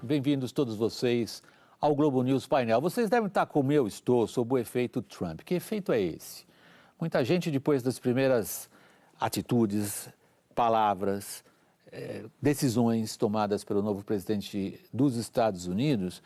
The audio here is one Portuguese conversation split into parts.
bem-vindos todos vocês ao Globo News Painel. Vocês devem estar como eu estou, sob o efeito Trump. Que efeito é esse? Muita gente, depois das primeiras atitudes, palavras, decisões tomadas pelo novo presidente dos Estados Unidos,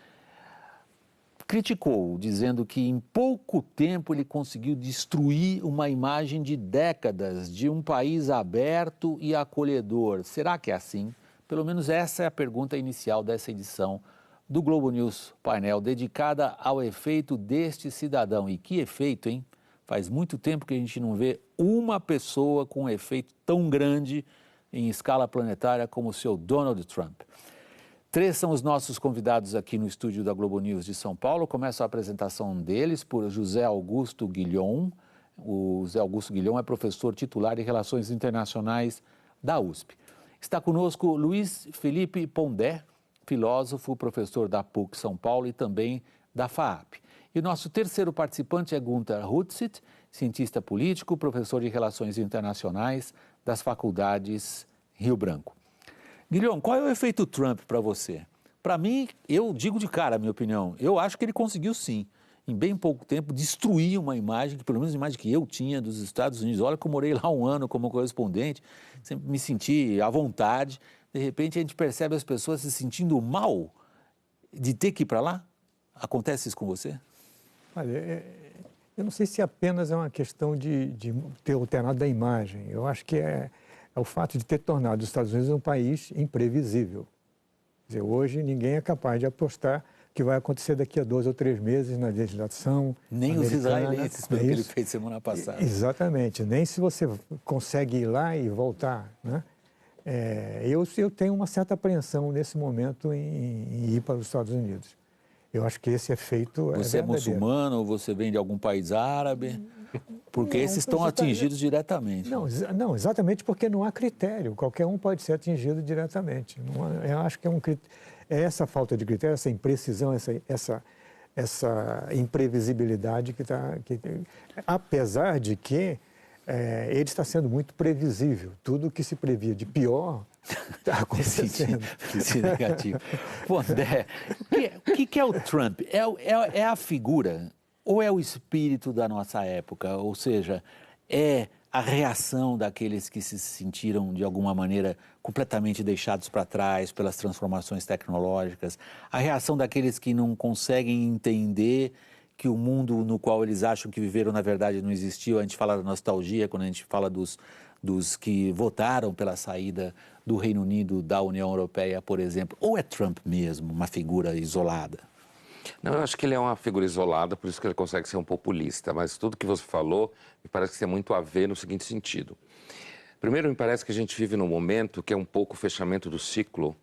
criticou, dizendo que em pouco tempo ele conseguiu destruir uma imagem de décadas de um país aberto e acolhedor. Será que é assim? Pelo menos essa é a pergunta inicial dessa edição do Globo News Painel, dedicada ao efeito deste cidadão. E que efeito, hein? Faz muito tempo que a gente não vê uma pessoa com um efeito tão grande em escala planetária como o seu Donald Trump. 3 são os nossos convidados aqui no estúdio da Globo News de São Paulo. Começa a apresentação deles por José Augusto Guilhom. O José Augusto Guilhom é professor titular de Relações Internacionais da USP. Está conosco Luiz Felipe Pondé, filósofo, professor da PUC São Paulo e também da FAAP. E o nosso terceiro participante é Gunther Hutzit, cientista político, professor de Relações Internacionais das faculdades Rio Branco. Guilhom, qual é o efeito Trump para você? Para mim, eu digo de cara a minha opinião, eu acho que ele conseguiu sim, em bem pouco tempo, destruir uma imagem, que pelo menos a imagem que eu tinha dos Estados Unidos. Olha que eu morei lá um ano como correspondente, sempre me senti à vontade. De repente a gente percebe as pessoas se sentindo mal de ter que ir para lá. Acontece isso com você? Olha, eu não sei se apenas é uma questão de ter alternado a imagem. Eu acho que é o fato de ter tornado os Estados Unidos um país imprevisível. Quer dizer, hoje ninguém é capaz de apostar que vai acontecer daqui a 2 ou 3 meses na legislação nem americana. Os israelenses, pelo que ele fez semana passada. Exatamente, nem se você consegue ir lá e voltar, né? Eu tenho uma certa apreensão nesse momento em ir para os Estados Unidos. Eu acho que esse efeito Você é muçulmano ou você vem de algum país árabe? Porque esses estão atingidos diretamente. Não, exatamente porque não há critério. Qualquer um pode ser atingido diretamente. Eu acho que é essa falta de critério, essa imprecisão, essa imprevisibilidade apesar de que ele está sendo muito previsível. Tudo que se previa de pior está acontecendo. Esse negativo. Pondé, o que é o Trump? É a figura ou é o espírito da nossa época? Ou seja, é a reação daqueles que se sentiram, de alguma maneira, completamente deixados para trás pelas transformações tecnológicas? A reação daqueles que não conseguem entender que o mundo no qual eles acham que viveram, na verdade, não existiu? A gente fala da nostalgia, quando a gente fala dos que votaram pela saída do Reino Unido da União Europeia, por exemplo. Ou é Trump mesmo, uma figura isolada? Não, eu acho que ele é uma figura isolada, por isso que ele consegue ser um populista, mas tudo que você falou me parece que tem muito a ver no seguinte sentido. Primeiro, me parece que a gente vive num momento que é um pouco o fechamento do ciclo,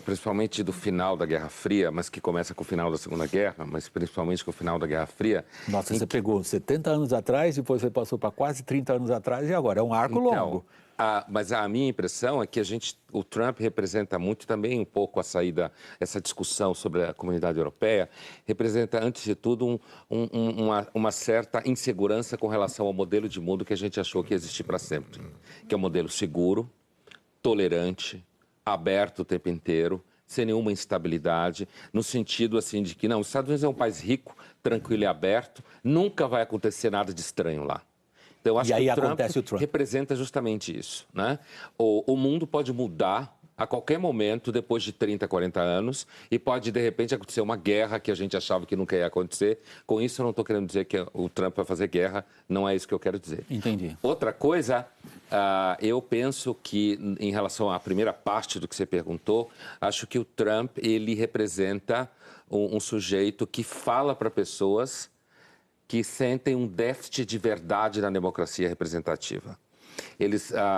principalmente do final da Guerra Fria, mas que começa com o final da Segunda Guerra, mas principalmente com o final da Guerra Fria. Nossa, você pegou 70 anos atrás, depois você passou para quase 30 anos atrás e agora é um arco longo. Mas a minha impressão é que o Trump representa muito também um pouco a saída, essa discussão sobre a comunidade europeia, representa, antes de tudo, uma certa insegurança com relação ao modelo de mundo que a gente achou que ia existir para sempre, que é um modelo seguro, tolerante, aberto o tempo inteiro, sem nenhuma instabilidade, no sentido assim de que, não, os Estados Unidos é um país rico, tranquilo e aberto, nunca vai acontecer nada de estranho lá. Então, eu acho que o Trump representa justamente isso, né? O mundo pode mudar a qualquer momento, depois de 30, 40 anos, e pode, de repente, acontecer uma guerra que a gente achava que nunca ia acontecer. Com isso, eu não estou querendo dizer que o Trump vai fazer guerra, não é isso que eu quero dizer. Entendi. Outra coisa, eu penso que, em relação à primeira parte do que você perguntou, acho que o Trump, ele representa um sujeito que fala para pessoas que sentem um déficit de verdade na democracia representativa.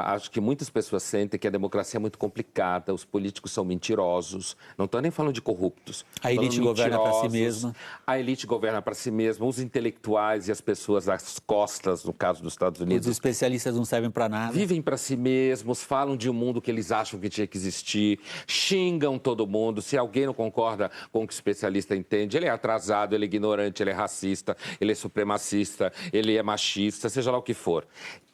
Acho que muitas pessoas sentem que a democracia é muito complicada, os políticos são mentirosos, não estou nem falando de corruptos. A elite governa para si mesma. A elite governa para si mesma, os intelectuais e as pessoas às costas, no caso dos Estados Unidos. Os especialistas não servem para nada. Vivem para si mesmos, falam de um mundo que eles acham que tinha que existir, xingam todo mundo. Se alguém não concorda com o que o especialista entende, ele é atrasado, ele é ignorante, ele é racista, ele é supremacista, ele é machista, seja lá o que for.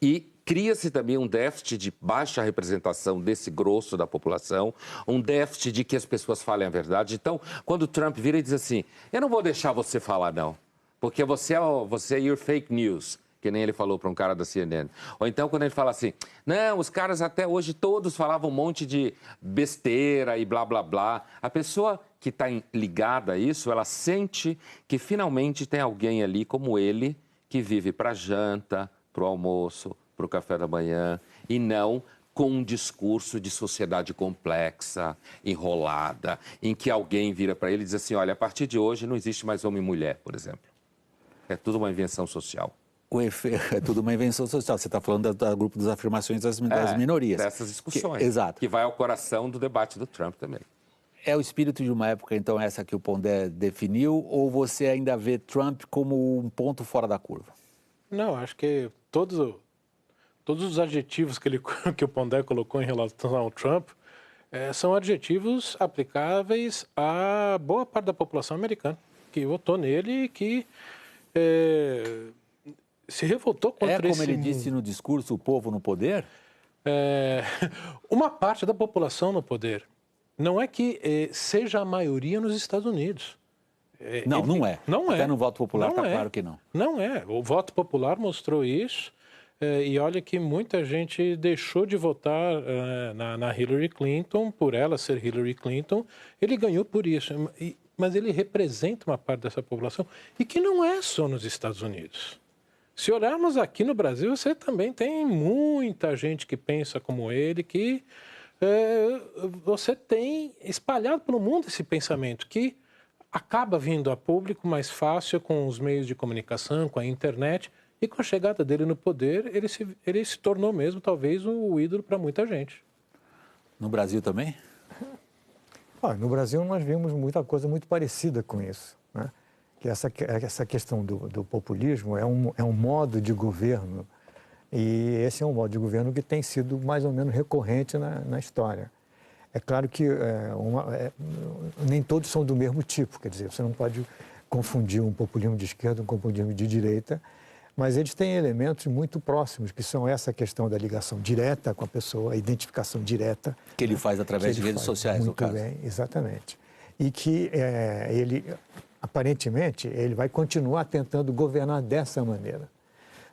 E cria-se também um déficit de baixa representação desse grosso da população, um déficit de que as pessoas falem a verdade. Então, quando o Trump vira e diz assim, eu não vou deixar você falar, não, porque você é your fake news, que nem ele falou para um cara da CNN. Ou então, quando ele fala assim, não, os caras até hoje todos falavam um monte de besteira e blá, blá, blá. A pessoa que está ligada a isso, ela sente que finalmente tem alguém ali como ele, que vive para janta, para o almoço, para o café da manhã, e não com um discurso de sociedade complexa, enrolada, em que alguém vira para ele e diz assim, olha, a partir de hoje não existe mais homem e mulher, por exemplo. É tudo uma invenção social. É tudo uma invenção social. Você está falando do grupo das afirmações das minorias. Dessas discussões. Exato. Que vai ao coração do debate do Trump também. É o espírito de uma época, então, essa que o Pondé definiu, ou você ainda vê Trump como um ponto fora da curva? Não, acho que todos os adjetivos que o Pondé colocou em relação ao Trump são adjetivos aplicáveis a boa parte da população americana, que votou nele e que se revoltou contra como ele disse no discurso, o povo no poder? Uma parte da população no poder. Não é que seja a maioria nos Estados Unidos. Não é. Não Até é. no voto popular está Não é. claro que não. Não é. O voto popular mostrou isso. E olha que muita gente deixou de votar na Hillary Clinton, por ela ser Hillary Clinton. Ele ganhou por isso. Mas ele representa uma parte dessa população e que não é só nos Estados Unidos. Se olharmos aqui no Brasil, você também tem muita gente que pensa como ele, que você tem espalhado pelo mundo esse pensamento que acaba vindo a público mais fácil com os meios de comunicação, com a internet, e com a chegada dele no poder, ele se tornou mesmo talvez o ídolo para muita gente. No Brasil também? No Brasil nós vimos muita coisa muito parecida com isso, né? Que essa questão do populismo é um modo de governo, e esse é um modo de governo que tem sido mais ou menos recorrente na história. É claro que nem todos são do mesmo tipo, quer dizer, você não pode confundir um populismo de esquerda com um populismo de direita, mas eles têm elementos muito próximos, que são essa questão da ligação direta com a pessoa, a identificação direta. Que ele faz através de redes sociais, no caso. Muito bem, exatamente. E que ele, aparentemente, ele vai continuar tentando governar dessa maneira.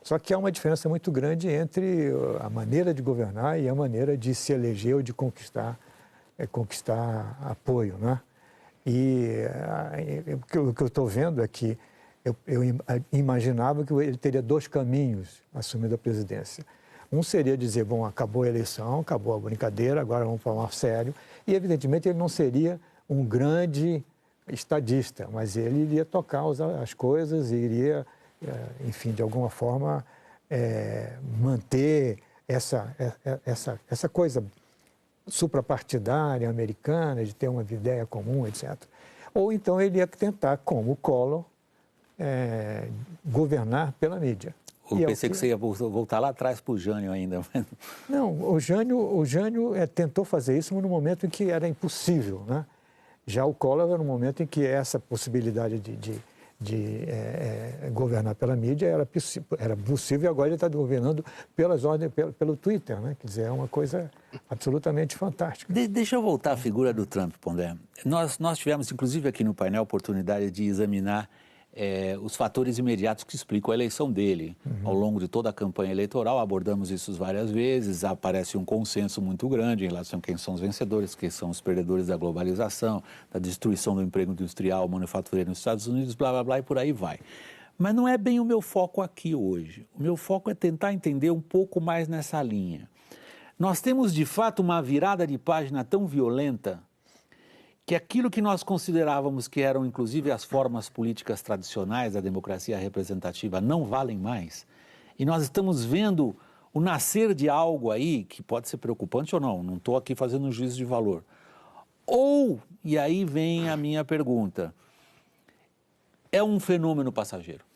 Só que há uma diferença muito grande entre a maneira de governar e a maneira de se eleger ou de conquistar apoio, né? E o que eu estou vendo é que eu imaginava que ele teria dois caminhos assumindo a presidência. Um seria dizer, bom, acabou a eleição, acabou a brincadeira, agora vamos falar sério. E, evidentemente, ele não seria um grande estadista, mas ele iria tocar as coisas e iria, enfim, de alguma forma, manter essa coisa suprapartidária americana, de ter uma ideia comum, etc. Ou então ele ia tentar, como o Collor, governar pela mídia. Eu pensei que você ia voltar lá atrás para o Jânio ainda. Não, o Jânio tentou fazer isso no momento em que era impossível, né? Já o Collor era no momento em que essa possibilidade de governar pela mídia era possível, e agora ele está governando pelo Twitter, né? Quer dizer, é uma coisa absolutamente fantástica. Deixa eu voltar à figura do Trump, Pondé. Nós tivemos, inclusive aqui no painel, a oportunidade de examinar os fatores imediatos que explicam a eleição dele. Ao longo de toda a campanha eleitoral, abordamos isso várias vezes, aparece um consenso muito grande em relação a quem são os vencedores, quem são os perdedores da globalização, da destruição do emprego industrial, manufatureiro nos Estados Unidos, blá, blá, blá, e por aí vai. Mas não é bem o meu foco aqui hoje. O meu foco é tentar entender um pouco mais nessa linha. Nós temos, de fato, uma virada de página tão violenta que aquilo que nós considerávamos que eram, inclusive, as formas políticas tradicionais da democracia representativa não valem mais. E nós estamos vendo o nascer de algo aí que pode ser preocupante ou não estou aqui fazendo um juízo de valor. Ou, e aí vem a minha pergunta, é um fenômeno passageiro?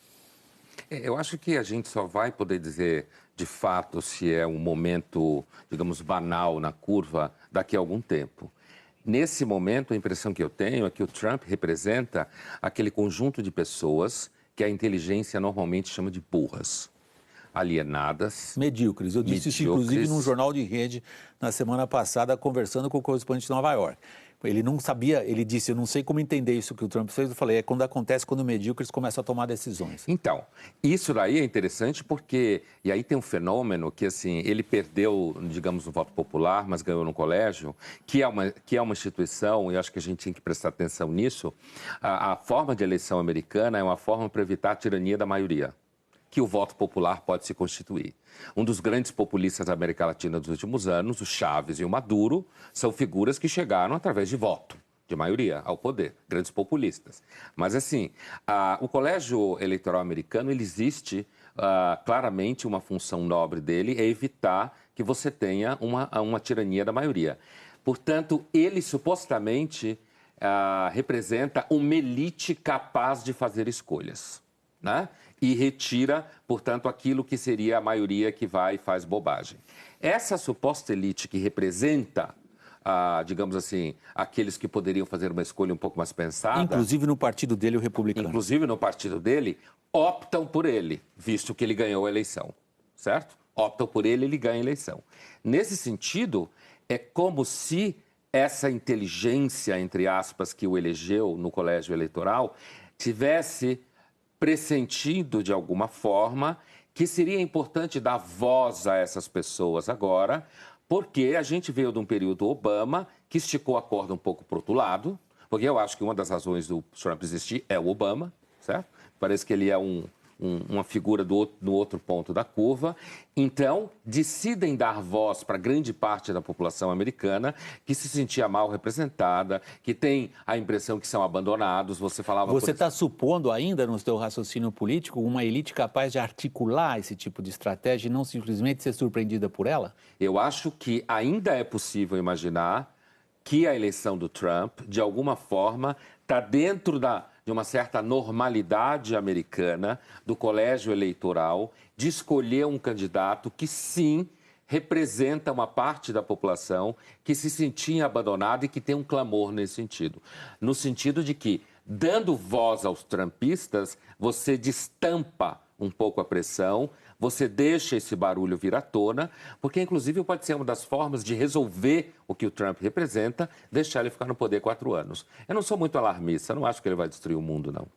Eu acho que a gente só vai poder dizer, de fato, se é um momento, digamos, banal na curva daqui a algum tempo. Nesse momento, a impressão que eu tenho é que o Trump representa aquele conjunto de pessoas que a inteligência normalmente chama de burras. alienadas. Medíocres. Eu disse isso, inclusive, num jornal de rede na semana passada, conversando com o correspondente de Nova York. Ele não sabia, ele disse, eu não sei como entender isso que o Trump fez. Eu falei, é quando acontece, quando medíocres começam a tomar decisões. Então, isso daí é interessante porque, e aí tem um fenômeno que, assim, ele perdeu, digamos, no voto popular, mas ganhou no colégio, que é uma instituição, e eu acho que a gente tem que prestar atenção nisso, a forma de eleição americana é uma forma para evitar a tirania da maioria, que o voto popular pode se constituir. Um dos grandes populistas da América Latina dos últimos anos, o Chávez e o Maduro, são figuras que chegaram através de voto, de maioria, ao poder, grandes populistas. Mas, assim, o colégio eleitoral americano, ele existe, claramente, uma função nobre dele é evitar que você tenha uma tirania da maioria. Portanto, ele, supostamente, representa uma elite capaz de fazer escolhas, né? E retira, portanto, aquilo que seria a maioria que vai e faz bobagem. Essa suposta elite que representa, digamos assim, aqueles que poderiam fazer uma escolha um pouco mais pensada... Inclusive no partido dele, o republicano. Inclusive no partido dele, optam por ele, visto que ele ganhou a eleição, certo? Optam por ele, ele ganha a eleição. Nesse sentido, é como se essa inteligência, entre aspas, que o elegeu no colégio eleitoral, tivesse pressentindo, de alguma forma, que seria importante dar voz a essas pessoas agora, porque a gente veio de um período Obama que esticou a corda um pouco para o outro lado, porque eu acho que uma das razões do Trump existir é o Obama, certo? Parece que ele é uma figura no outro ponto da curva. Então, decidem dar voz para grande parte da população americana que se sentia mal representada, que tem a impressão que são abandonados. Você está supondo ainda no seu raciocínio político uma elite capaz de articular esse tipo de estratégia e não simplesmente ser surpreendida por ela? Eu acho que ainda é possível imaginar que a eleição do Trump, de alguma forma, está dentro de uma certa normalidade americana do colégio eleitoral de escolher um candidato que, sim, representa uma parte da população que se sentia abandonada e que tem um clamor nesse sentido. No sentido de que, dando voz aos trumpistas, você destampa um pouco a pressão, você deixa esse barulho vir à tona, porque, inclusive, pode ser uma das formas de resolver o que o Trump representa, deixar ele ficar no poder 4 anos. Eu não sou muito alarmista, não acho que ele vai destruir o mundo, não.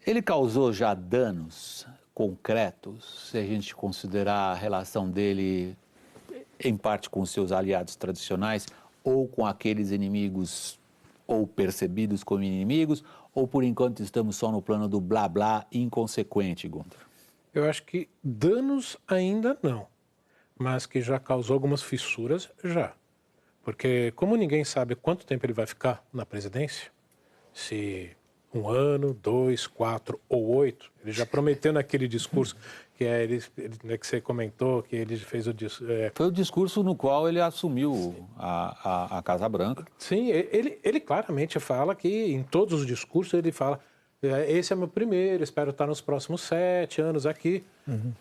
Ele causou já danos concretos, se a gente considerar a relação dele, em parte com os seus aliados tradicionais, ou com aqueles inimigos ou percebidos como inimigos, ou por enquanto estamos só no plano do blá-blá inconsequente, Gunther? Eu acho que danos ainda não, mas que já causou algumas fissuras, já. Porque como ninguém sabe quanto tempo ele vai ficar na presidência, se 1 ano, 2, 4 ou 8, ele já prometeu naquele discurso que que você comentou, que ele fez o discurso... Foi o discurso no qual ele assumiu a Casa Branca. Sim, ele claramente fala que em todos os discursos ele fala: esse é meu primeiro, espero estar nos próximos 7 anos aqui. Uhum.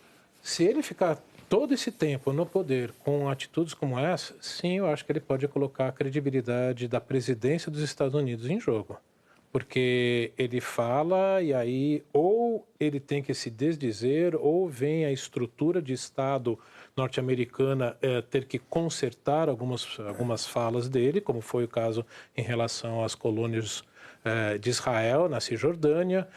Se ele ficar todo esse tempo no poder com atitudes como essa, sim, eu acho que ele pode colocar a credibilidade da presidência dos Estados Unidos em jogo. Porque ele fala e aí ou ele tem que se desdizer ou vem a estrutura de Estado norte-americana ter que consertar algumas falas dele, como foi o caso em relação às colônias de Israel, na Cisjordânia,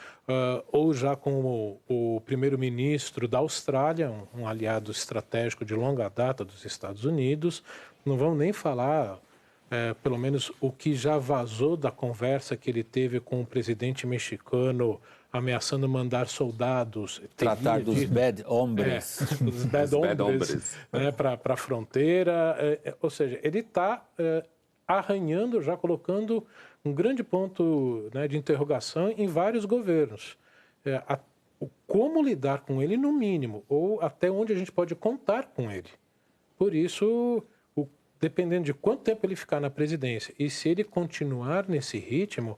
ou já com o primeiro-ministro da Austrália, um aliado estratégico de longa data dos Estados Unidos. Não vamos nem falar... pelo menos o que já vazou da conversa que ele teve com o presidente mexicano, ameaçando mandar soldados... Tratar dos bad hombres. Dos bad hombres para a fronteira. Ou seja, ele está arranhando, já colocando um grande ponto, né, de interrogação em vários governos. Como lidar com ele, no mínimo, ou até onde a gente pode contar com ele. Por isso... dependendo de quanto tempo ele ficar na presidência e se ele continuar nesse ritmo,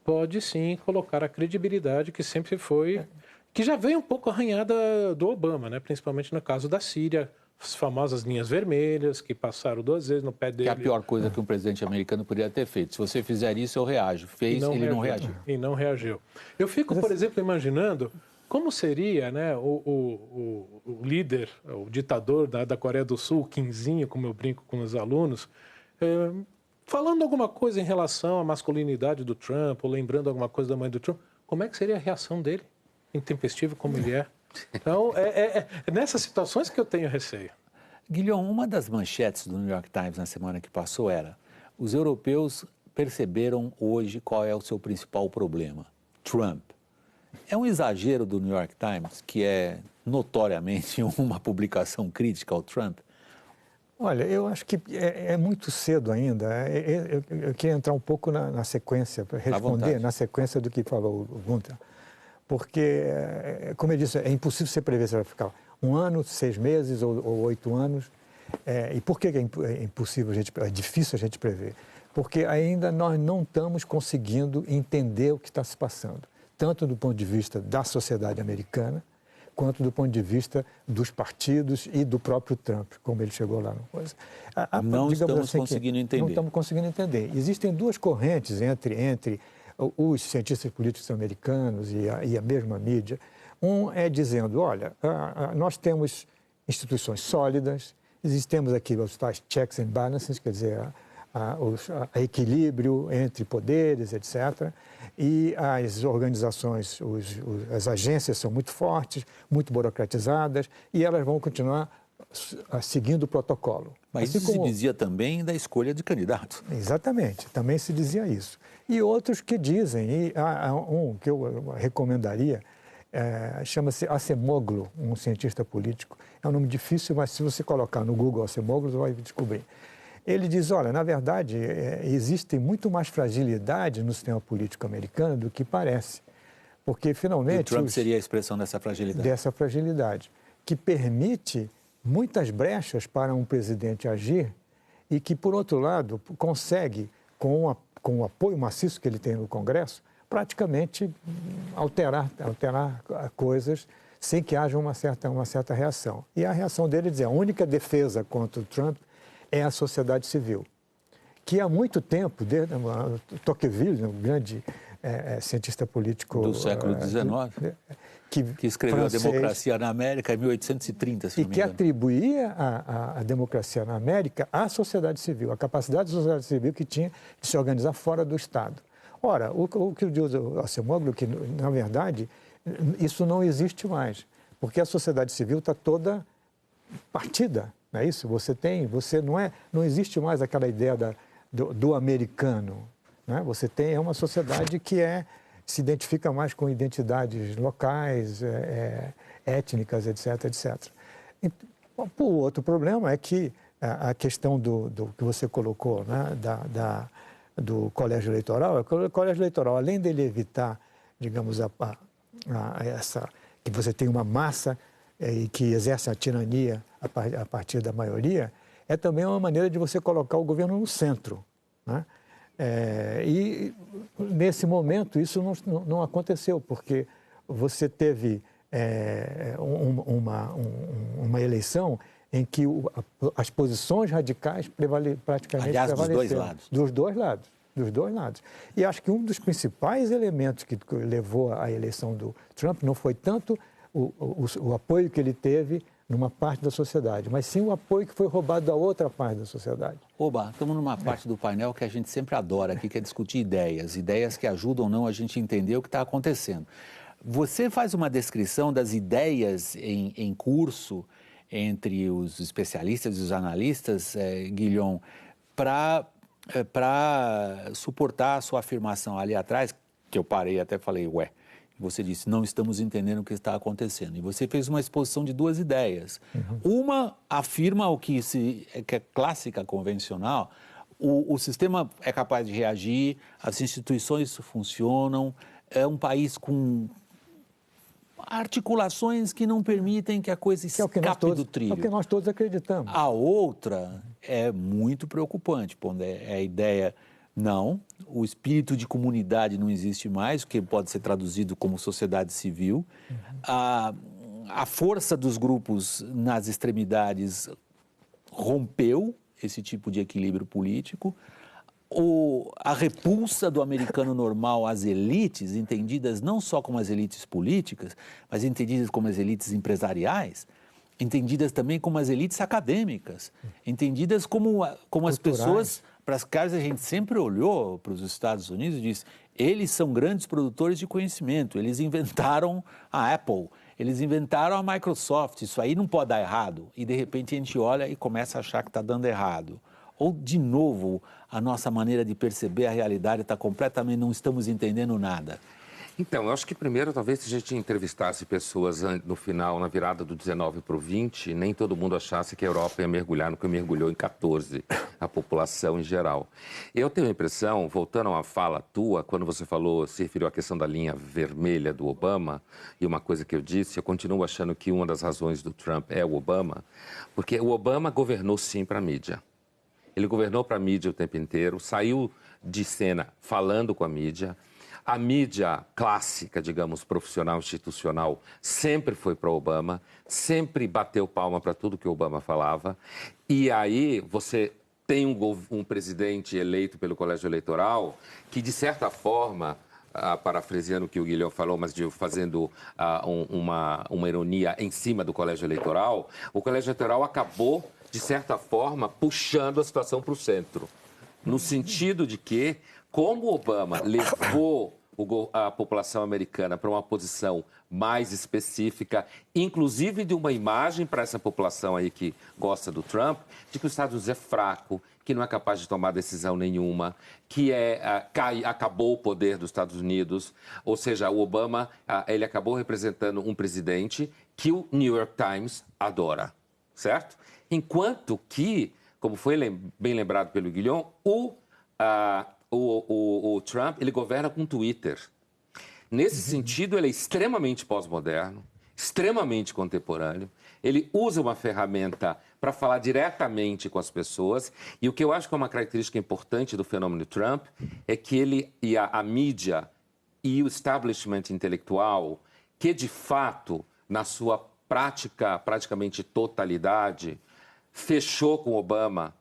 pode sim colocar a credibilidade que sempre foi, que já veio um pouco arranhada do Obama, né? Principalmente no caso da Síria, as famosas linhas vermelhas que passaram 2 vezes no pé dele. Que é a pior coisa que um presidente americano poderia ter feito. Se você fizer isso, eu reajo. Ele não reagiu. E não reagiu. Eu fico, por exemplo, imaginando como seria, né, o líder, o ditador da Coreia do Sul, o Quinzinho, como eu brinco com os alunos, falando alguma coisa em relação à masculinidade do Trump, ou lembrando alguma coisa da mãe do Trump, como é que seria a reação dele, intempestivo como ele é? Então, é nessas situações que eu tenho receio. Guilherme, uma das manchetes do New York Times na semana que passou era: os europeus perceberam hoje qual é o seu principal problema, Trump. É um exagero do New York Times, que é notoriamente uma publicação crítica ao Trump? Olha, eu acho que é muito cedo ainda. Eu queria entrar um pouco na sequência, para responder na sequência do que falou o Gunther. Porque, como eu disse, é impossível você prever se vai ficar 1 ano, 6 meses ou 8 anos. E por que é impossível, é difícil a gente prever? Porque ainda nós não estamos conseguindo entender o que está se passando, tanto do ponto de vista da sociedade americana, quanto do ponto de vista dos partidos e do próprio Trump, como ele chegou lá. Não estamos conseguindo entender. Não estamos conseguindo entender. Existem duas correntes entre os cientistas políticos americanos e a mesma mídia. Um é dizendo, olha, nós temos instituições sólidas, temos aqui os tais checks and balances, quer dizer, a equilíbrio entre poderes, etc. E as organizações, as agências são muito fortes, muito burocratizadas, e elas vão continuar seguindo o protocolo. Mas assim isso se dizia também da escolha de candidatos. Exatamente, também se dizia isso. E outros que dizem, e há um que eu recomendaria, chama-se Acemoglu, um cientista político. É um nome difícil, mas se você colocar no Google Acemoglu, você vai descobrir. Ele diz, olha, na verdade, existe muito mais fragilidade no sistema político americano do que parece. Porque, finalmente... E o Trump seria a expressão dessa fragilidade. Dessa fragilidade, que permite muitas brechas para um presidente agir e que, por outro lado, consegue, com o apoio maciço que ele tem no Congresso, praticamente alterar coisas sem que haja uma certa reação. E a reação dele é dizer, a única defesa contra o Trump é a sociedade civil, que há muito tempo, desde Tocqueville, um grande cientista político... Do século XIX, que escreveu francês, A Democracia na América em 1830, se não me engano. E que atribuía a democracia na América à sociedade civil, a capacidade da sociedade civil que tinha de se organizar fora do Estado. Ora, o que diz o Acemoglu, que, na verdade, isso não existe mais, porque a sociedade civil está toda partida. Não é isso? Não existe mais aquela ideia do americano. Né? Você tem uma sociedade que se identifica mais com identidades locais, étnicas, etc, etc. O outro problema é que a questão do que você colocou, né? do colégio eleitoral, o colégio eleitoral, além dele evitar, digamos, que você tem uma massa e que exerce a tirania a partir da maioria, é também uma maneira de você colocar o governo no centro. Né? E, nesse momento, isso não aconteceu, porque você teve uma eleição em que as posições radicais praticamente aliás, prevaleceram. Dos dois lados. E acho que um dos principais elementos que levou à eleição do Trump não foi tanto o apoio que ele teve numa parte da sociedade, mas sim o apoio que foi roubado da outra parte da sociedade. Oba, estamos numa parte do painel que a gente sempre adora aqui, que é discutir ideias que ajudam ou não a gente entender o que está acontecendo. Você faz uma descrição das ideias em curso entre os especialistas e os analistas, Guilherme, para suportar a sua afirmação ali atrás, que eu parei e até falei, você disse, não estamos entendendo o que está acontecendo. E você fez uma exposição de duas ideias. Uhum. Uma afirma o que é clássica, convencional, o sistema é capaz de reagir, as instituições funcionam, é um país com articulações que não permitem que a coisa escape do trilho. É o que nós todos acreditamos. A outra é muito preocupante, é a ideia... Não, o espírito de comunidade não existe mais, o que pode ser traduzido como sociedade civil. Uhum. A força dos grupos nas extremidades rompeu esse tipo de equilíbrio político. a repulsa do americano normal às elites, entendidas não só como as elites políticas, mas entendidas como as elites empresariais, entendidas também como as elites acadêmicas, entendidas como as pessoas para as quais a gente sempre olhou para os Estados Unidos e disse: eles são grandes produtores de conhecimento, eles inventaram a Apple, eles inventaram a Microsoft, isso aí não pode dar errado. E de repente a gente olha e começa a achar que está dando errado. Ou, de novo, a nossa maneira de perceber a realidade está completamente, não estamos entendendo nada. Então, eu acho que primeiro, talvez, se a gente entrevistasse pessoas no final, na virada do 19 para o 20, nem todo mundo achasse que a Europa ia mergulhar no que mergulhou em 14, a população em geral. Eu tenho a impressão, voltando a uma fala tua, quando você falou, se referiu à questão da linha vermelha do Obama, e uma coisa que eu disse, eu continuo achando que uma das razões do Trump é o Obama, porque o Obama governou sim para a mídia. Ele governou para a mídia o tempo inteiro, saiu de cena falando com a mídia. A mídia clássica, digamos, profissional, institucional, sempre foi para Obama, sempre bateu palma para tudo que o Obama falava. E aí você tem um presidente eleito pelo colégio eleitoral que, de certa forma, parafraseando o que o Guilherme falou, mas fazendo uma ironia em cima do colégio eleitoral, o colégio eleitoral acabou, de certa forma, puxando a situação para o centro. No sentido de que, como o Obama levou a população americana para uma posição mais específica, inclusive de uma imagem para essa população aí que gosta do Trump, de que os Estados Unidos é fraco, que não é capaz de tomar decisão nenhuma, que acabou o poder dos Estados Unidos. Ou seja, o Obama ele acabou representando um presidente que o New York Times adora, certo? Enquanto que, como foi bem lembrado pelo Guilherme, o Trump, ele governa com Twitter. Nesse sentido, ele é extremamente pós-moderno, extremamente contemporâneo. Ele usa uma ferramenta para falar diretamente com as pessoas. E o que eu acho que é uma característica importante do fenômeno Trump é que ele e a mídia e o establishment intelectual, que de fato, na sua praticamente totalidade, fechou com Obama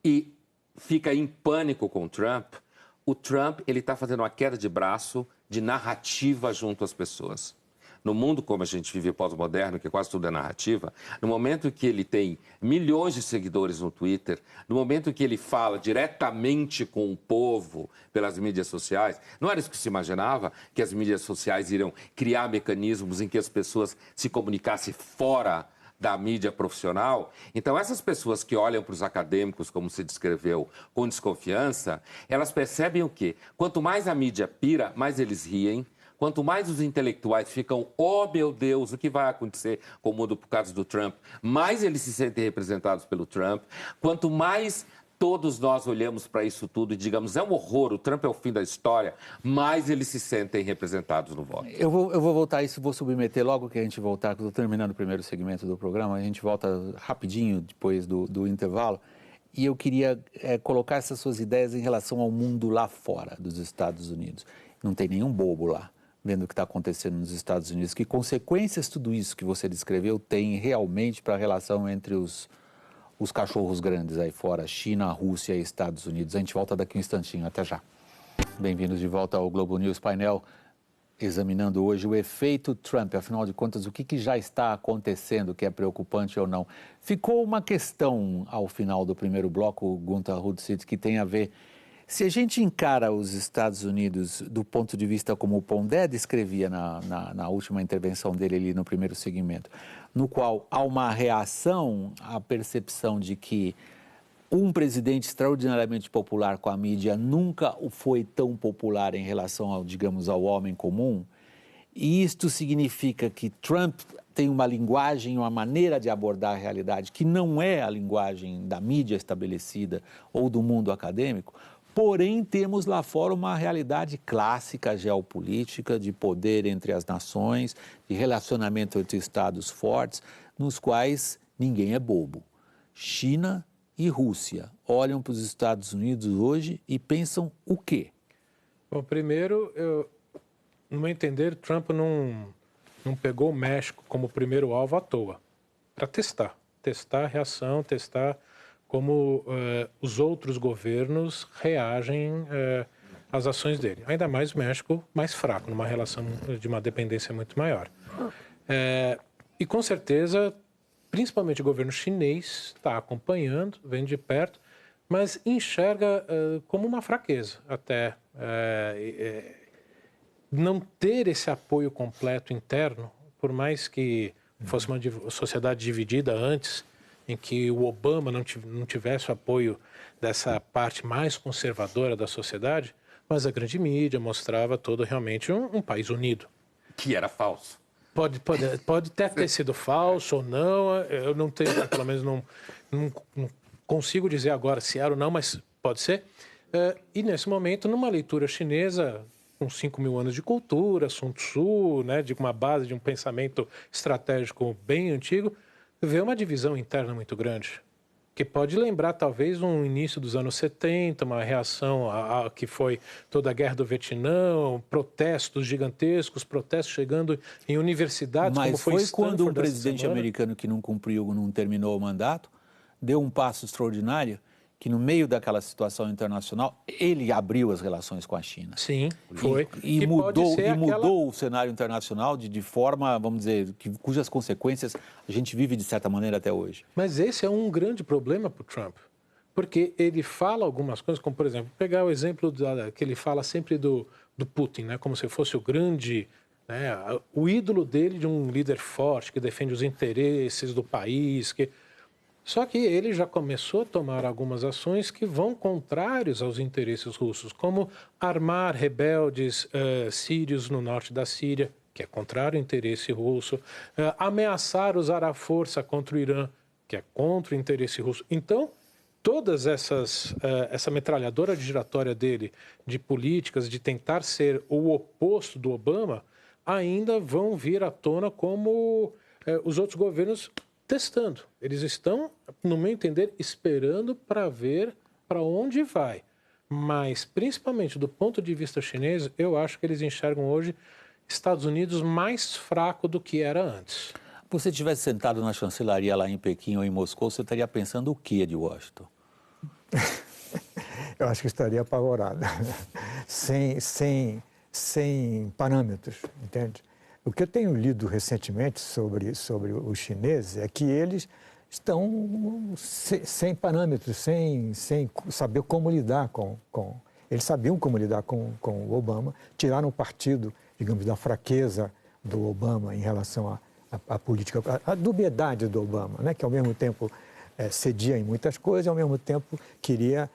e fica em pânico com o Trump ele está fazendo uma queda de braço de narrativa junto às pessoas. No mundo como a gente vive pós-moderno, que quase tudo é narrativa, no momento que ele tem milhões de seguidores no Twitter, no momento que ele fala diretamente com o povo pelas mídias sociais, não era isso que se imaginava, que as mídias sociais iriam criar mecanismos em que as pessoas se comunicassem fora da mídia profissional. Então, essas pessoas que olham para os acadêmicos, como se descreveu, com desconfiança, elas percebem o quê? Quanto mais a mídia pira, mais eles riem. Quanto mais os intelectuais ficam, oh meu Deus, o que vai acontecer com o mundo por causa do Trump, mais eles se sentem representados pelo Trump. Quanto mais todos nós olhamos para isso tudo e digamos, é um horror, o Trump é o fim da história, mais eles se sentem representados no voto. Eu vou voltar a isso, vou submeter logo que a gente voltar, que eu estou terminando o primeiro segmento do programa, a gente volta rapidinho depois do intervalo, e eu queria colocar essas suas ideias em relação ao mundo lá fora dos Estados Unidos. Não tem nenhum bobo lá, vendo o que está acontecendo nos Estados Unidos. Que consequências tudo isso que você descreveu tem realmente para a relação entre os cachorros grandes aí fora, China, Rússia e Estados Unidos. A gente volta daqui um instantinho, até já. Bem-vindos de volta ao Globo News Painel, examinando hoje o efeito Trump. Afinal de contas, o que já está acontecendo, que é preocupante ou não? Ficou uma questão ao final do primeiro bloco, Gunther Hudsitz, que tem a ver... Se a gente encara os Estados Unidos do ponto de vista como o Pondé descrevia na última intervenção dele ali no primeiro segmento, no qual há uma reação à percepção de que um presidente extraordinariamente popular com a mídia nunca foi tão popular em relação ao, digamos, ao homem comum, e isto significa que Trump tem uma linguagem, uma maneira de abordar a realidade que não é a linguagem da mídia estabelecida ou do mundo acadêmico. Porém, temos lá fora uma realidade clássica geopolítica, de poder entre as nações, de relacionamento entre estados fortes, nos quais ninguém é bobo. China e Rússia olham para os Estados Unidos hoje e pensam o quê? Bom, primeiro, no meu entender, Trump não pegou o México como primeiro alvo à toa, para testar a reação, testar como os outros governos reagem às ações dele. Ainda mais o México mais fraco, numa relação de uma dependência muito maior. E com certeza, principalmente o governo chinês está acompanhando, vem de perto, mas enxerga como uma fraqueza até não ter esse apoio completo interno, por mais que fosse uma sociedade dividida antes, em que o Obama não tivesse o apoio dessa parte mais conservadora da sociedade, mas a grande mídia mostrava todo realmente um país unido. Que era falso. Pode até ter sido falso ou não, eu não tenho, pelo menos não consigo dizer agora se era ou não, mas pode ser. E nesse momento, numa leitura chinesa, com 5.000 anos de cultura, Sun Tzu, né, de uma base de um pensamento estratégico bem antigo, vê uma divisão interna muito grande, que pode lembrar talvez um início dos anos 70, uma reação a que foi toda a guerra do Vietnã, protestos gigantescos, protestos chegando em universidades, mas como foi foi Stanford quando um essa presidente semana. americano que não cumpriu, não terminou o mandato, deu um passo extraordinário, que no meio daquela situação internacional, ele abriu as relações com a China. Sim, foi. E mudou o cenário internacional de forma, vamos dizer, cujas consequências a gente vive de certa maneira até hoje. Mas esse é um grande problema para o Trump, porque ele fala algumas coisas, como por exemplo, pegar o exemplo que ele fala sempre do Putin, né, como se fosse o grande, né, o ídolo dele de um líder forte, que defende os interesses do país, Só que ele já começou a tomar algumas ações que vão contrários aos interesses russos, como armar rebeldes sírios no norte da Síria, que é contrário ao interesse russo, ameaçar usar a força contra o Irã, que é contra o interesse russo. Então, todas essa metralhadora giratória dele, de políticas, de tentar ser o oposto do Obama, ainda vão vir à tona como os outros governos testando. Eles estão, no meu entender, esperando para ver para onde vai. Mas, principalmente do ponto de vista chinês, eu acho que eles enxergam hoje Estados Unidos mais fraco do que era antes. Se você tivesse sentado na chancelaria lá em Pequim ou em Moscou, você estaria pensando o que de Washington? Eu acho que estaria apavorado, sem parâmetros, entende? O que eu tenho lido recentemente sobre os chineses é que eles estão sem parâmetros, sem saber como lidar com... Eles sabiam como lidar com o Obama, tiraram o partido, digamos, da fraqueza do Obama em relação à política, à dubiedade do Obama, né? Que ao mesmo tempo cedia em muitas coisas e ao mesmo tempo queria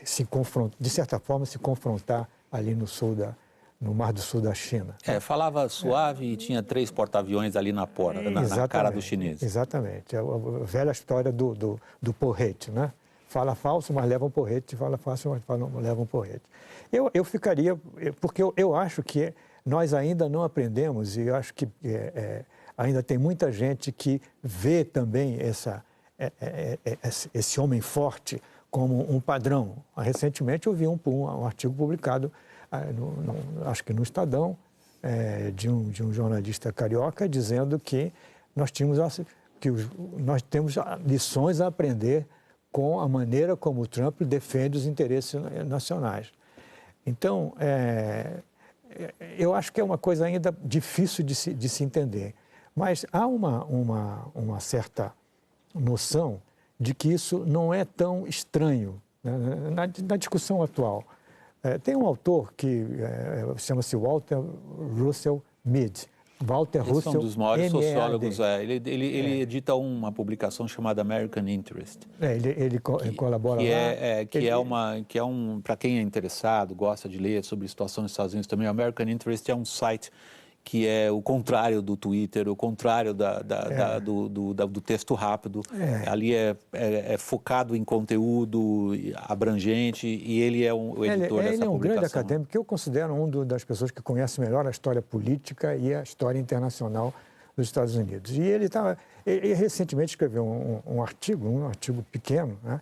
se confrontar, de certa forma, se confrontar ali no Mar do Sul da China. Falava suave e tinha 3 porta-aviões ali na porta, na cara dos chineses. Exatamente. A velha história do porrete, né? Fala falso, mas leva um porrete, fala falso, mas leva um porrete. Eu ficaria, porque eu acho que nós ainda não aprendemos, e eu acho que ainda tem muita gente que vê também esse homem forte como um padrão. Recentemente eu vi um artigo publicado, acho que no Estadão, de um jornalista carioca, dizendo que nós temos lições a aprender com a maneira como o Trump defende os interesses nacionais. Então, eu acho que é uma coisa ainda difícil de se entender. Mas há uma certa noção de que isso não é tão estranho, né, na discussão atual. Tem um autor que chama-se Walter Russell Mead. Walter Russell, é um dos maiores M-E-A-D. sociólogos. Ele edita uma publicação chamada American Interest. Ele colabora lá. Para quem é interessado, gosta de ler sobre a situação nos Estados Unidos também, o American Interest é um site que é o contrário do Twitter, o contrário do texto rápido. Ali é focado em conteúdo abrangente e ele é o editor dessa publicação. Ele é um grande acadêmico que eu considero uma das pessoas que conhece melhor a história política e a história internacional dos Estados Unidos. E ele recentemente escreveu um artigo pequeno, né?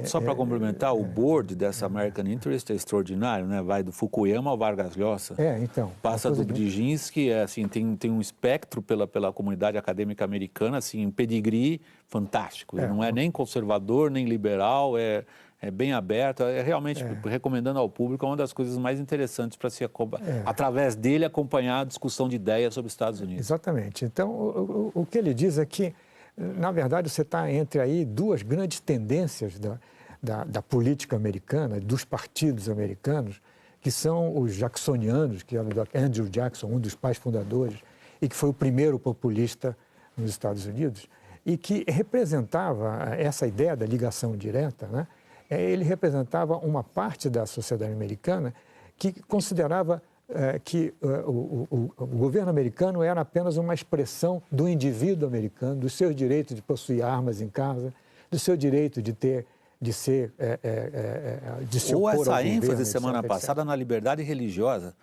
Só para complementar, o board dessa American Interest é extraordinário, né? Vai do Fukuyama ao Vargas Llosa. Então. Passa do Brzezinski, assim, tem um espectro pela comunidade acadêmica americana, assim, um pedigree fantástico. Ele não é nem conservador, nem liberal, é bem aberto. É realmente, recomendando ao público, é uma das coisas mais interessantes para se, através dele, acompanhar a discussão de ideias sobre os Estados Unidos. Exatamente. Então, o que ele diz é que, na verdade, você está entre aí duas grandes tendências da política americana, dos partidos americanos, que são os jacksonianos, que é o Andrew Jackson, um dos pais fundadores, e que foi o primeiro populista nos Estados Unidos, e que representava essa ideia da ligação direta, né? Ele representava uma parte da sociedade americana que considerava que o governo americano era apenas uma expressão do indivíduo americano, do seu direito de possuir armas em casa, do seu direito de se Ou opor essa ao ênfase governo, semana etc. passada na liberdade religiosa,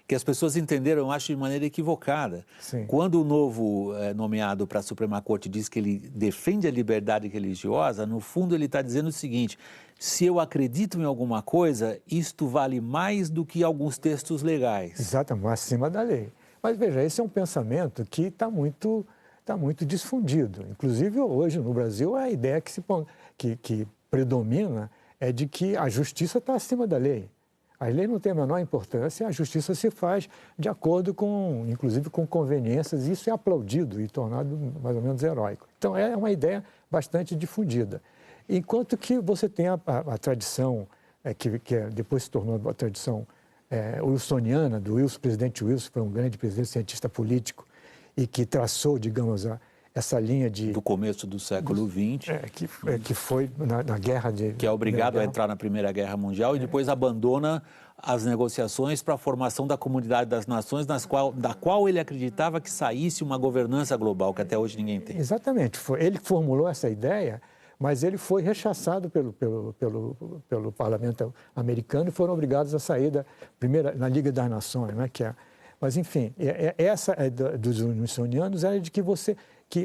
que as pessoas entenderam, eu acho, de maneira equivocada. Sim. Quando o novo nomeado para a Suprema Corte diz que ele defende a liberdade religiosa, no fundo ele está dizendo o seguinte: se eu acredito em alguma coisa, isto vale mais do que alguns textos legais. Exatamente, acima da lei. Mas veja, esse é um pensamento que está muito difundido. Inclusive, hoje no Brasil, a ideia que predomina é de que a justiça está acima da lei. A lei não tem a menor importância, a justiça se faz de acordo com, inclusive, com conveniências, e isso é aplaudido e tornado mais ou menos heróico. Então, é uma ideia bastante difundida. Enquanto que você tem a tradição, que depois se tornou a tradição wilsoniana, do presidente Wilson, que foi um grande presidente, cientista político, e que traçou, digamos, essa linha do começo do século XX. Que foi na guerra de... Que é obrigado a entrar na Primeira Guerra Mundial e depois abandona as negociações para a formação da Comunidade das Nações, da qual ele acreditava que saísse uma governança global, que até hoje ninguém tem. Exatamente. Ele formulou essa ideia, mas ele foi rechaçado pelo parlamento americano e foram obrigados a sair na Liga das Nações, né, mas, enfim, essa dos wilsonianos era de que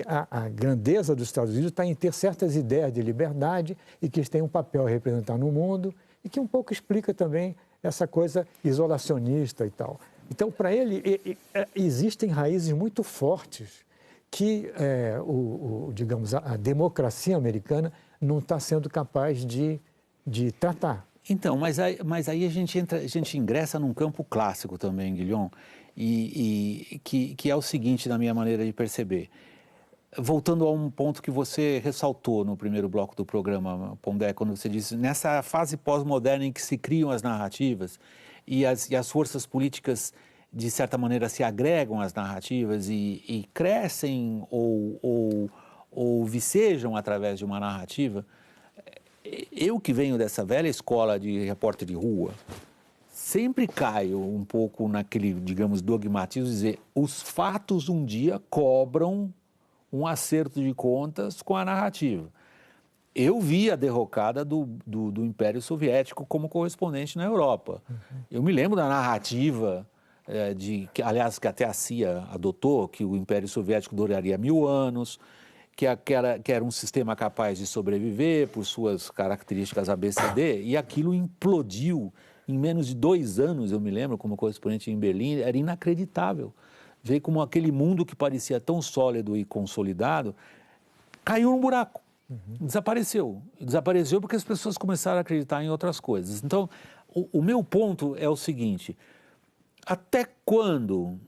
a grandeza dos Estados Unidos está em ter certas ideias de liberdade e que eles têm um papel a representar no mundo e que um pouco explica também essa coisa isolacionista e tal. Então, para ele, existem raízes muito fortes que, digamos, a democracia americana não está sendo capaz de tratar. Então, mas aí a gente ingressa num campo clássico também, Guilhom, e que é o seguinte, na minha maneira de perceber. Voltando a um ponto que você ressaltou no primeiro bloco do programa, Pondé, quando você disse, nessa fase pós-moderna em que se criam as narrativas e as forças políticas, de certa maneira, se agregam às narrativas e crescem ou vicejam através de uma narrativa, eu que venho dessa velha escola de repórter de rua, sempre caio um pouco naquele, digamos, dogmatismo de dizer os fatos um dia cobram um acerto de contas com a narrativa. Eu vi a derrocada do Império Soviético como correspondente na Europa. Eu me lembro da narrativa, aliás, que até a CIA adotou, que o Império Soviético duraria 1000 anos, que era um sistema capaz de sobreviver por suas características ABCD, e aquilo implodiu em menos de 2 anos, eu me lembro, como correspondente em Berlim, era inacreditável. Ver como aquele mundo que parecia tão sólido e consolidado caiu num buraco, desapareceu. Desapareceu porque as pessoas começaram a acreditar em outras coisas. Então, o meu ponto é o seguinte: até quando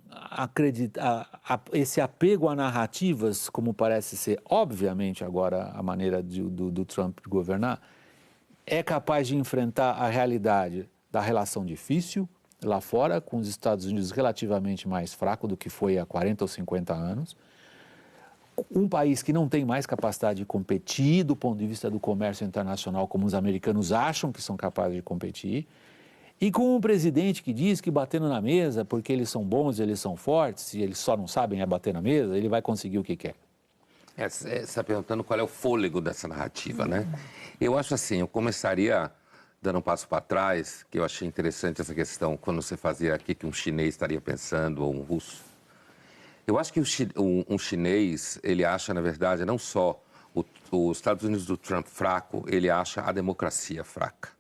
esse apego a narrativas, como parece ser, obviamente, agora a maneira do Trump governar, é capaz de enfrentar a realidade da relação difícil lá fora, com os Estados Unidos relativamente mais fraco do que foi há 40 ou 50 anos, um país que não tem mais capacidade de competir do ponto de vista do comércio internacional como os americanos acham que são capazes de competir, e com um presidente que diz que batendo na mesa, porque eles são bons, eles são fortes, e eles só não sabem bater na mesa, ele vai conseguir o que quer. Você está perguntando qual é o fôlego dessa narrativa, né? Eu acho assim, eu começaria dando um passo para trás, que eu achei interessante essa questão, quando você fazia aqui que um chinês estaria pensando, ou um russo. Eu acho que um chinês, ele acha, na verdade, não só Os Estados Unidos do Trump fraco, ele acha a democracia fraca.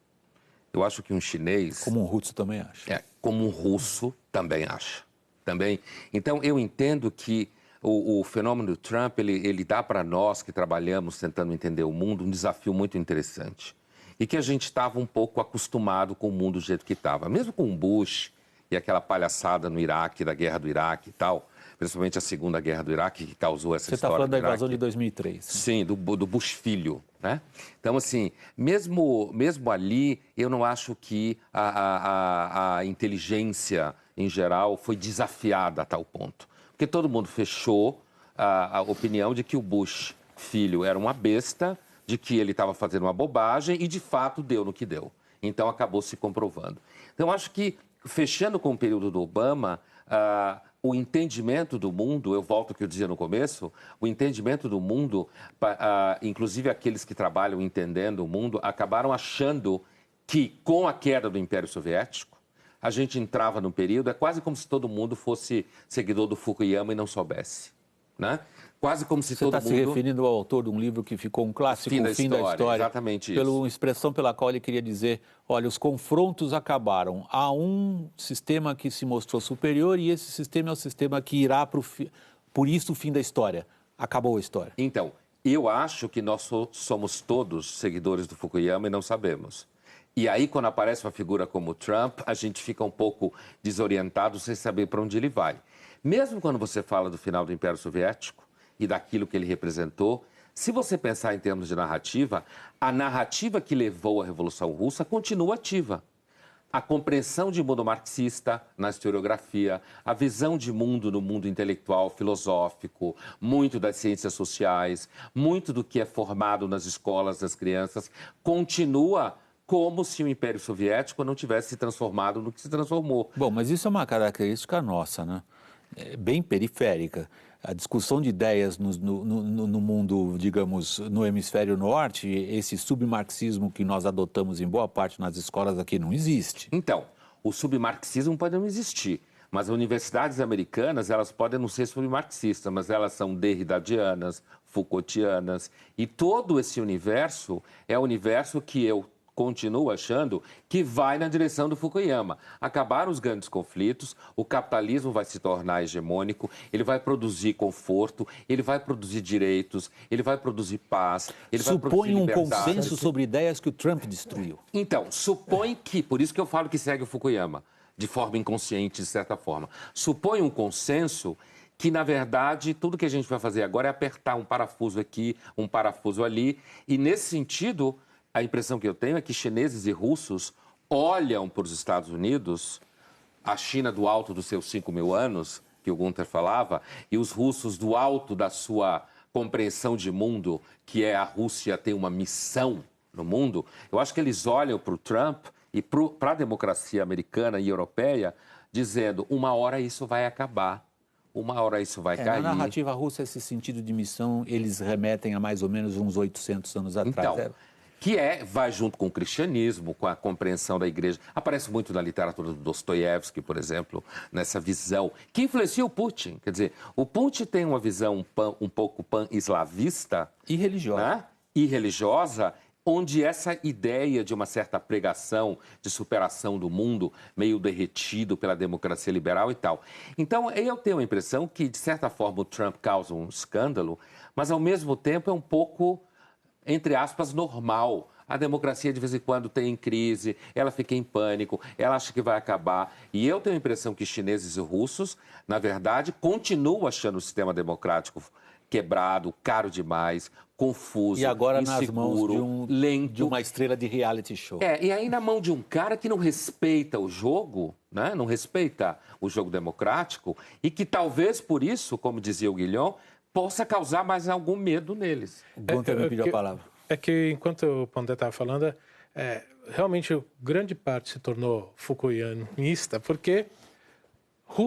Eu acho que um chinês... Como um russo também acha. Como um russo também acha. Também. Então, eu entendo que o fenômeno do Trump, ele dá para nós que trabalhamos tentando entender o mundo um desafio muito interessante. E que a gente estava um pouco acostumado com o mundo do jeito que estava. Mesmo com o Bush e aquela palhaçada no Iraque, da guerra do Iraque e tal, principalmente a Segunda Guerra do Iraque, que causou essa história. Você está falando da invasão de 2003. Sim, do Bush filho, né? Então, assim, mesmo ali, eu não acho que a inteligência, em geral, foi desafiada a tal ponto. Porque todo mundo fechou a opinião de que o Bush filho era uma besta, de que ele estava fazendo uma bobagem e, de fato, deu no que deu. Então, acabou se comprovando. Então, acho que, fechando com o período do Obama, o entendimento do mundo, eu volto ao que eu dizia no começo, o entendimento do mundo, inclusive aqueles que trabalham entendendo o mundo, acabaram achando que, com a queda do Império Soviético, a gente entrava num período, é quase como se todo mundo fosse seguidor do Fukuyama e não soubesse, né? Quase como se todo mundo... Você está se referindo ao autor de um livro que ficou um clássico, O Fim da História. Exatamente isso. Pela expressão pela qual ele queria dizer, olha, os confrontos acabaram. Há um sistema que se mostrou superior e esse sistema é o sistema que irá por isso o fim da história. Acabou a história. Então, eu acho que nós somos todos seguidores do Fukuyama e não sabemos. E aí, quando aparece uma figura como o Trump, a gente fica um pouco desorientado sem saber para onde ele vai. Mesmo quando você fala do final do Império Soviético e daquilo que ele representou, se você pensar em termos de narrativa, a narrativa que levou à Revolução Russa continua ativa. A compreensão de mundo marxista na historiografia, a visão de mundo no mundo intelectual, filosófico, muito das ciências sociais, muito do que é formado nas escolas das crianças, continua como se o Império Soviético não tivesse se transformado no que se transformou. Bom, mas isso é uma característica nossa, né? Bem periférica. A discussão de ideias no mundo, digamos, no hemisfério norte, esse submarxismo que nós adotamos em boa parte nas escolas aqui não existe. Então, o submarxismo pode não existir, mas as universidades americanas, elas podem não ser submarxistas, mas elas são derridadianas, Foucaultianas, e todo esse universo é o universo que eu continuo achando que vai na direção do Fukuyama. Acabaram os grandes conflitos, o capitalismo vai se tornar hegemônico, ele vai produzir conforto, ele vai produzir direitos, ele vai produzir paz, ele vai produzir liberdade. Supõe um consenso sobre ideias que o Trump destruiu. Então, supõe que, por isso que eu falo que segue o Fukuyama, de forma inconsciente, de certa forma. Supõe um consenso que, na verdade, tudo que a gente vai fazer agora é apertar um parafuso aqui, um parafuso ali, e nesse sentido... A impressão que eu tenho é que chineses e russos olham para os Estados Unidos, a China do alto dos seus 5.000 anos, que o Gunther falava, e os russos do alto da sua compreensão de mundo, que é a Rússia tem uma missão no mundo. Eu acho que eles olham para o Trump e para a democracia americana e europeia, dizendo, uma hora isso vai acabar. Uma hora isso vai cair. Na narrativa russa, esse sentido de missão, eles remetem a mais ou menos uns 800 anos atrás. Então, vai junto com o cristianismo, com a compreensão da igreja. Aparece muito na literatura do Dostoiévski, por exemplo, nessa visão, que influencia o Putin. Quer dizer, o Putin tem uma visão um pouco pan-eslavista. E religiosa. Né? E religiosa, onde essa ideia de uma certa pregação de superação do mundo, meio derretido pela democracia liberal e tal. Então, eu tenho a impressão que, de certa forma, o Trump causa um escândalo, mas, ao mesmo tempo, é um pouco... entre aspas, normal. A democracia, de vez em quando, tem crise, ela fica em pânico, ela acha que vai acabar. E eu tenho a impressão que chineses e russos, na verdade, continuam achando o sistema democrático quebrado, caro demais, confuso, e agora inseguro, nas mãos lento. De uma estrela de reality show. E aí na mão de um cara que não respeita o jogo, né? Não respeita o jogo democrático, e que talvez por isso, como dizia o Guilhom, possa causar mais algum medo neles. O Gunther me pediu a palavra. É que, enquanto o Pondé estava falando, realmente grande parte se tornou Fukuyamista, porque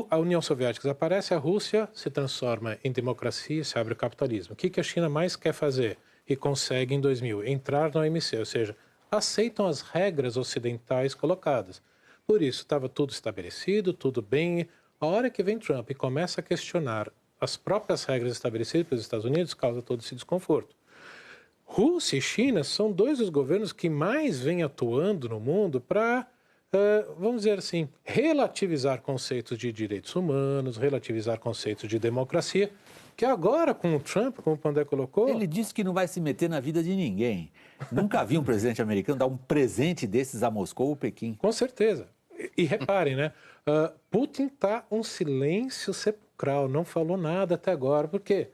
a União Soviética desaparece, a Rússia se transforma em democracia e se abre o capitalismo. O que a China mais quer fazer e consegue em 2000? Entrar na OMC, ou seja, aceitam as regras ocidentais colocadas. Por isso, estava tudo estabelecido, tudo bem. A hora que vem Trump e começa a questionar as próprias regras estabelecidas pelos Estados Unidos, causa todo esse desconforto. Rússia e China são dois dos governos que mais vêm atuando no mundo para, vamos dizer assim, relativizar conceitos de direitos humanos, relativizar conceitos de democracia, que agora, com o Trump, como o Pandé colocou... Ele disse que não vai se meter na vida de ninguém. Nunca vi um presidente americano dar um presente desses a Moscou ou Pequim. Com certeza. E reparem, né? Putin está um silêncio sepulcral, não falou nada até agora, porque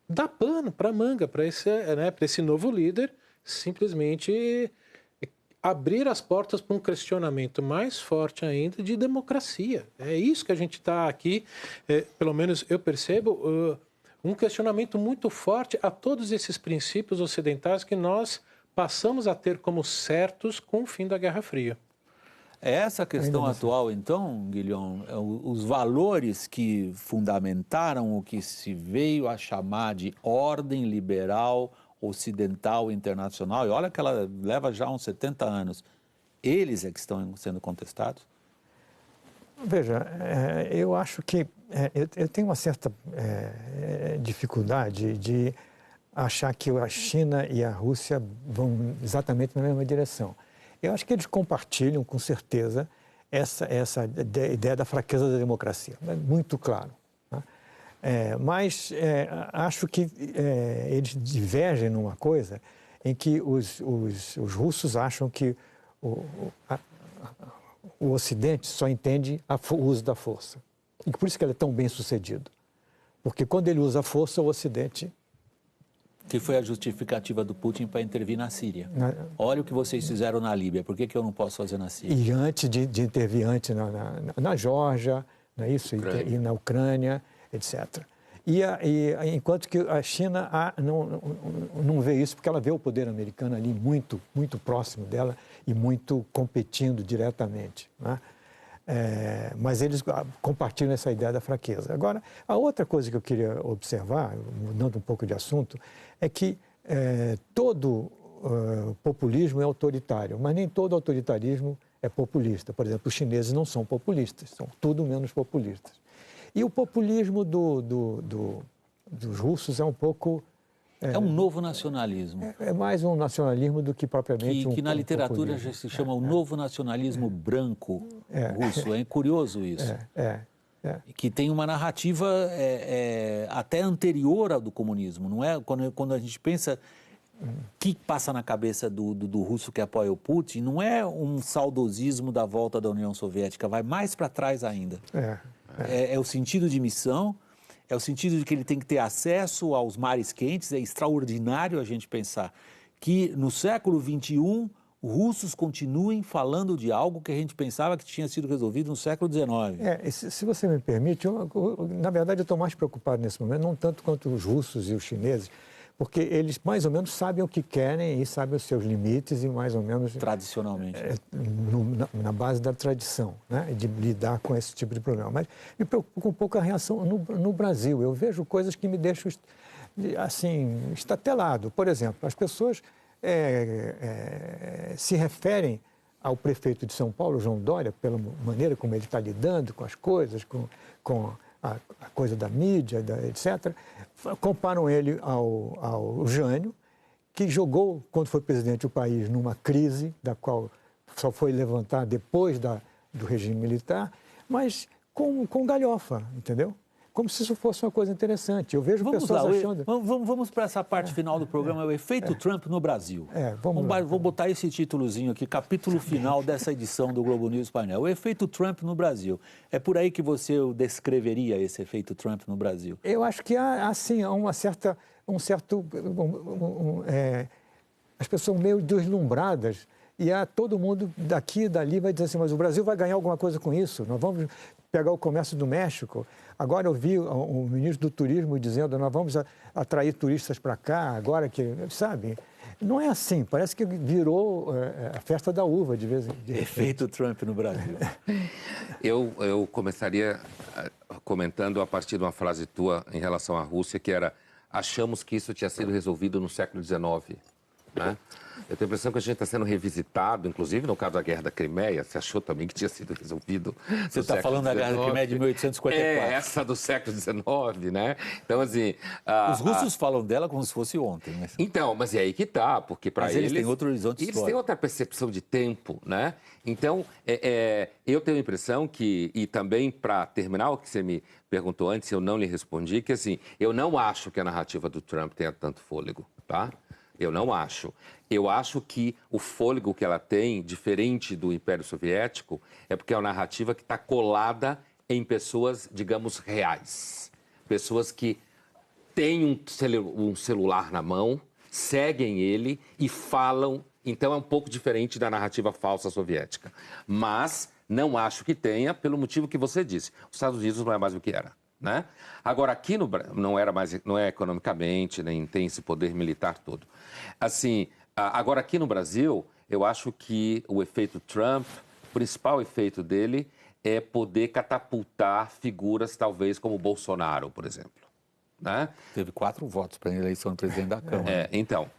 dá pano para manga, para esse novo líder simplesmente abrir as portas para um questionamento mais forte ainda de democracia. É isso que a gente está aqui, pelo menos eu percebo, um questionamento muito forte a todos esses princípios ocidentais que nós passamos a ter como certos com o fim da Guerra Fria. É essa a questão atual, então, Guilhom? Os valores que fundamentaram o que se veio a chamar de ordem liberal ocidental internacional, e olha que ela leva já uns 70 anos, eles é que estão sendo contestados? Veja, eu acho que eu tenho uma certa dificuldade de achar que a China e a Rússia vão exatamente na mesma direção. Eu acho que eles compartilham, com certeza, essa ideia da fraqueza da democracia. É muito claro. Né? Mas acho que eles divergem numa coisa em que os russos acham que o Ocidente só entende o uso da força. E por isso que ele é tão bem sucedido. Porque quando ele usa a força, o Ocidente... Que foi a justificativa do Putin para intervir na Síria. Olha o que vocês fizeram na Líbia, por que eu não posso fazer na Síria? E antes de intervir antes na Geórgia, não é isso? E na Ucrânia, etc. Enquanto que a China não vê isso, porque ela vê o poder americano ali muito, muito próximo dela e muito competindo diretamente. Né? Mas eles compartilham essa ideia da fraqueza. Agora, a outra coisa que eu queria observar, mudando um pouco de assunto, é que todo populismo é autoritário, mas nem todo autoritarismo é populista. Por exemplo, os chineses não são populistas, são tudo menos populistas. E o populismo dos russos é um pouco... É um novo nacionalismo. É mais um nacionalismo do que propriamente que na literatura já se chama o novo nacionalismo branco russo. É curioso isso. Que tem uma narrativa até anterior ao do comunismo. Não é? Quando a gente pensa o que passa na cabeça do russo que apoia o Putin, não é um saudosismo da volta da União Soviética, vai mais para trás ainda. É o sentido de missão. É o sentido de que ele tem que ter acesso aos mares quentes. É extraordinário a gente pensar que no século XXI, russos continuem falando de algo que a gente pensava que tinha sido resolvido no século XIX. Se você me permite, na verdade eu estou mais preocupado nesse momento, não tanto quanto os russos e os chineses, porque eles mais ou menos sabem o que querem e sabem os seus limites e mais ou menos... Tradicionalmente. Na base da tradição, né? De lidar com esse tipo de problema. Mas me preocupa um pouco a reação no Brasil. Eu vejo coisas que me deixam, assim, estatelado. Por exemplo, as pessoas se referem ao prefeito de São Paulo, João Dória, pela maneira como ele está lidando com as coisas, com a coisa da mídia, etc., comparam ele ao Jânio, que jogou, quando foi presidente, o país numa crise, da qual só foi levantar depois do regime militar, mas com galhofa, entendeu? Como se isso fosse uma coisa interessante. Eu vejo pessoas achando... Vamos para essa parte final do programa, o efeito Trump no Brasil. Vou botar esse títulozinho aqui, capítulo final dessa edição do Globo News Painel. O efeito Trump no Brasil. É por aí que você descreveria esse efeito Trump no Brasil? Eu acho que há, assim, as pessoas meio deslumbradas e todo mundo daqui e dali vai dizer assim, mas o Brasil vai ganhar alguma coisa com isso, nós vamos pegar o comércio do México. Agora eu vi o ministro do Turismo dizendo, nós vamos atrair turistas para cá, agora que, sabe? Não é assim, parece que virou a festa da uva de vez em quando. Efeito Trump no Brasil. Eu começaria comentando a partir de uma frase tua em relação à Rússia, que era, achamos que isso tinha sido resolvido no século XIX. Né? Eu tenho a impressão que a gente está sendo revisitado, inclusive no caso da Guerra da Crimeia, você achou também que tinha sido resolvido. Você está falando da Guerra da Crimeia de 1854. É, essa do século XIX, né? Então, assim... Os russos falam dela como se fosse ontem. Mas... Então, mas é aí que tá, porque para eles... têm outro horizonte histórico. Eles têm outra percepção de tempo, né? Então, eu tenho a impressão que, e também para terminar o que você me perguntou antes, eu não lhe respondi, que assim, eu não acho que a narrativa do Trump tenha tanto fôlego, tá? Eu não acho. Eu acho que o fôlego que ela tem, diferente do Império Soviético, é porque é uma narrativa que está colada em pessoas, digamos, reais. Pessoas que têm um celular na mão, seguem ele e falam. Então é um pouco diferente da narrativa falsa soviética. Mas não acho que tenha, pelo motivo que você disse. Os Estados Unidos não é mais o que era. Né? Agora, aqui no Brasil, não é economicamente, nem tem esse poder militar todo. Assim, agora aqui no Brasil, eu acho que o efeito Trump, o principal efeito dele é poder catapultar figuras, talvez, como o Bolsonaro, por exemplo. Né? Teve 4 votos para a eleição do presidente da Câmara. Então,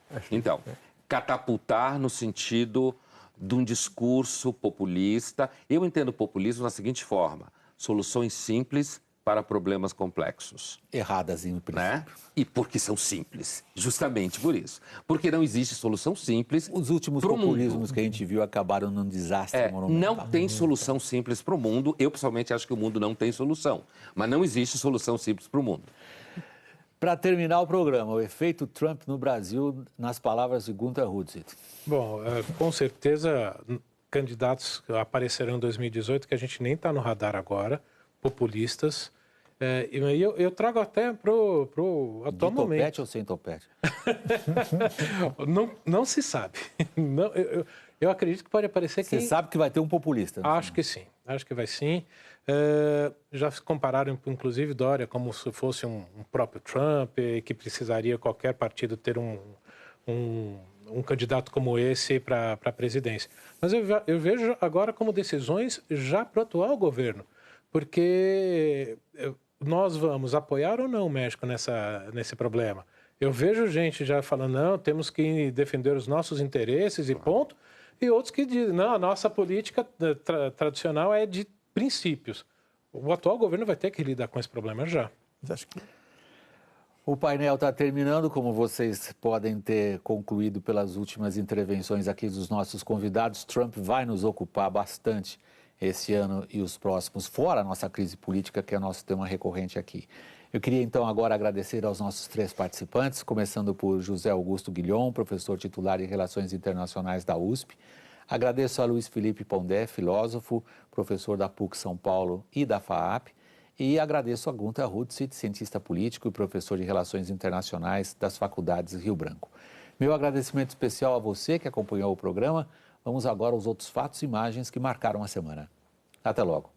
catapultar no sentido de um discurso populista. Eu entendo populismo da seguinte forma: soluções simples para problemas complexos. Erradas, em princípio. Né? E porque são simples, justamente por isso. Porque não existe solução simples. Os últimos populismos que a gente viu acabaram num desastre monumental. Não tem solução simples para o mundo. Eu, pessoalmente, acho que o mundo não tem solução. Mas não existe solução simples para o mundo. Para terminar o programa, o efeito Trump no Brasil, nas palavras de Gunter Hudzit. Bom, com certeza, candidatos aparecerão em 2018 que a gente nem está no radar agora, populistas. Eu trago até pro atual momento. De topete ou sem topete? Não se sabe. Não, eu acredito que pode aparecer Você sabe que vai ter um populista? Acho que sim. Acho que vai sim. Já se compararam, inclusive, Dória como se fosse um próprio Trump, que precisaria qualquer partido ter um candidato como esse para a presidência. Mas eu vejo agora como decisões já para o atual governo, porque nós vamos apoiar ou não o México nesse problema. Eu vejo gente já falando, não, temos que defender os nossos interesses e ponto, e outros que dizem, não, a nossa política tradicional é de princípios. O atual governo vai ter que lidar com esse problema já. Acho que... O painel está terminando, como vocês podem ter concluído pelas últimas intervenções aqui dos nossos convidados. Trump vai nos ocupar bastante esse ano e os próximos, fora a nossa crise política, que é o nosso tema recorrente aqui. Eu queria, então, agora agradecer aos nossos 3 participantes, começando por José Augusto Guilhom, professor titular em Relações Internacionais da USP. Agradeço a Luiz Felipe Pondé, filósofo, professor da PUC São Paulo e da FAAP. E agradeço a Gunter Hudzit, cientista político e professor de Relações Internacionais das Faculdades Rio Branco. Meu agradecimento especial a você que acompanhou o programa. Vamos agora aos outros fatos e imagens que marcaram a semana. Até logo.